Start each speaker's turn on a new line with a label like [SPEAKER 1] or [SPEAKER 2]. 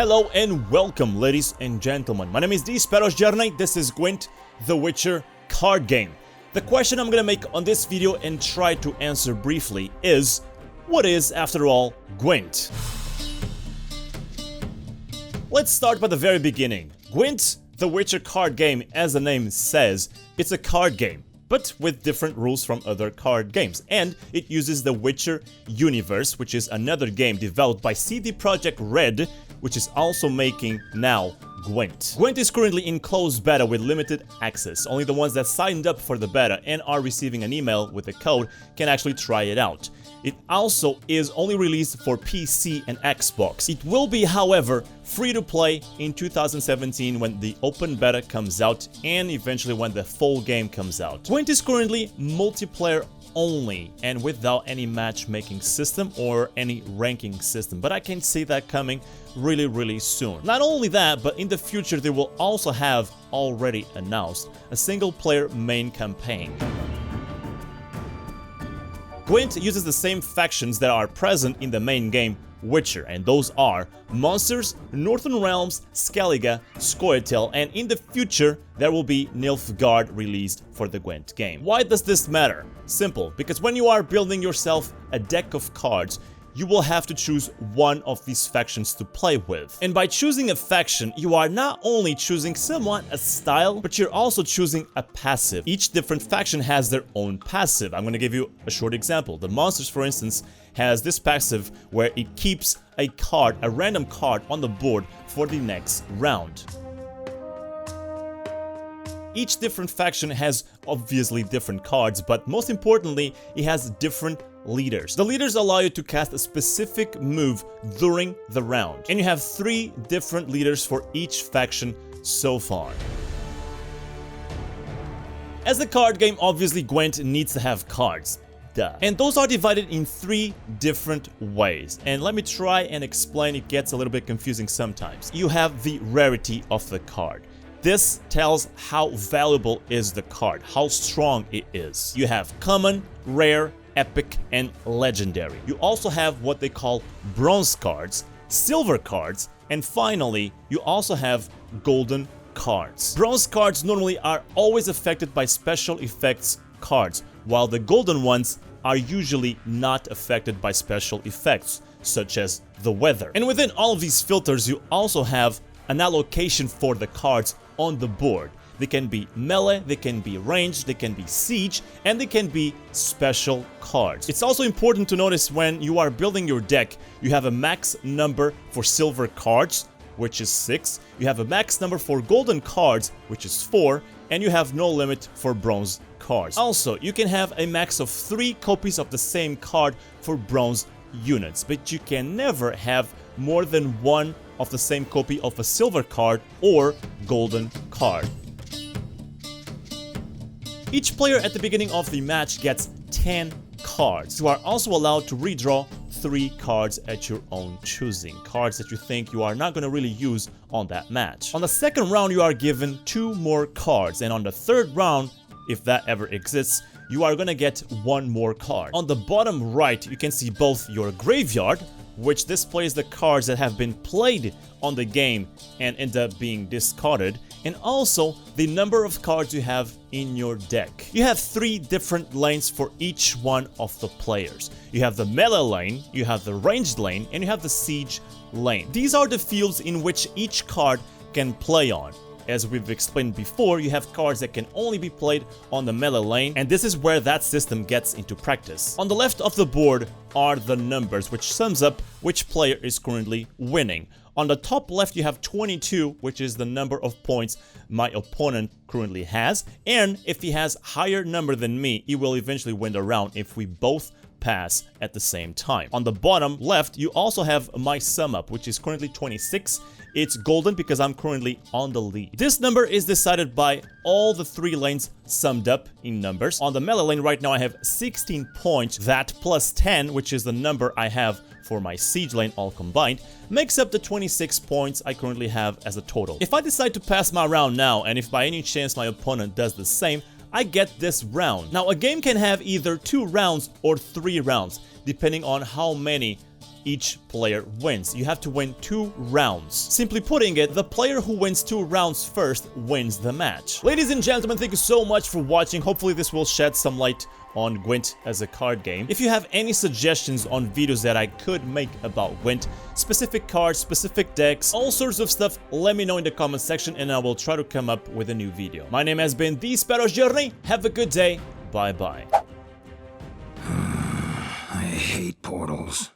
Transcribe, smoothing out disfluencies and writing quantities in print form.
[SPEAKER 1] Hello and welcome, ladies and gentlemen. My name is TheSparrowsJourney. This is Gwent, The Witcher card game. The question I'm gonna make on this video and try to answer briefly is, what is, after all, Gwent? Let's start by the very beginning. Gwent, The Witcher card game, as the name says, it's a card game, but with different rules from other card games, and it uses the Witcher universe, which is another game developed by CD Projekt Red, which is also making now Gwent. Gwent is currently in closed beta with limited access. Only the ones that signed up for the beta and are receiving an email with the code can actually try it out. It also is only released for PC and Xbox. It will be, however, free to play in 2017 when the open beta comes out and eventually when the full game comes out. Gwent is currently multiplayer only and without any matchmaking system or any ranking system, but I can see that coming really soon. Not only that, but in the future they will also have, already announced, a single player main campaign. Gwent uses the same factions that are present in the main game Witcher, and those are Monsters, Northern Realms, Skellige, Scoia'tael, and in the future there will be Nilfgaard released for the Gwent game. Why does this matter? Simple, because when you are building yourself a deck of cards, you will have to choose one of these factions to play with. And by choosing a faction, you are not only choosing somewhat a style, but you're also choosing a passive. Each different faction has their own passive. I'm gonna give you a short example. The Monsters, for instance, has this passive where it keeps a card, a random card on the board for the next round. Each different faction has obviously different cards, but most importantly, it has different leaders. The leaders allow you to cast a specific move during the round, and you have 3 different leaders for each faction so far. As a card game, obviously Gwent needs to have cards. Duh. And those are divided in 3 different ways, and let me try and explain. It gets a little bit confusing sometimes. You have the rarity of the card. This tells how valuable is the card, how strong it is. You have common, rare, epic, and legendary. You also have what they call bronze cards, silver cards, and finally, you also have golden cards. Bronze cards normally are always affected by special effects cards, while the golden ones are usually not affected by special effects, such as the weather. And within all of these filters, you also have an allocation for the cards on the board. They can be melee, they can be ranged, they can be siege, and they can be special cards. It's also important to notice when you are building your deck, you have a max number for silver cards, which is 6, you have a max number for golden cards, which is 4, and you have no limit for bronze cards. Also, you can have a max of 3 copies of the same card for bronze units, but you can never have more than 1 of the same copy of a silver card or golden card. Each player at the beginning of the match gets 10 cards. You are also allowed to redraw 3 cards at your own choosing, cards that you think you are not going to really use on that match. On the second round, you are given 2 more cards, and on the third round, if that ever exists, you are going to get 1 more card. On the bottom right, you can see both your graveyard, which displays the cards that have been played on the game and end up being discarded, and also the number of cards you have in your deck. You have 3 different lanes for each one of the players. You have the melee lane, you have the ranged lane, and you have the siege lane. These are the fields in which each card can play on. As we've explained before, you have cards that can only be played on the melee lane, and this is where that system gets into practice. On the left of the board are the numbers, which sums up which player is currently winning. On the top left, you have 22, which is the number of points my opponent currently has, and if he has higher number than me, he will eventually win the round if we both pass at the same time. On the bottom left, you also have my sum up, which is currently 26. It's golden because I'm currently on the lead. This number is decided by all the 3 lanes summed up in numbers. On the melee lane right now I have 16 points. That plus 10, which is the number I have for my siege lane all combined, makes up the 26 points I currently have as a total. If I decide to pass my round now, and if by any chance my opponent does the same, I get this round. Now, a game can have either 2 rounds or 3 rounds, depending on how many each player wins. You have to win 2 rounds. Simply putting it, the player who wins 2 rounds first wins the match. Ladies and gentlemen, thank you so much for watching. Hopefully this will shed some light on Gwent as a card game. If you have any suggestions on videos that I could make about Gwent, specific cards, specific decks, all sorts of stuff, let me know in the comment section and I will try to come up with a new video. My name has been TheSparrowsJourney. Have a good day. Bye bye.
[SPEAKER 2] I hate portals.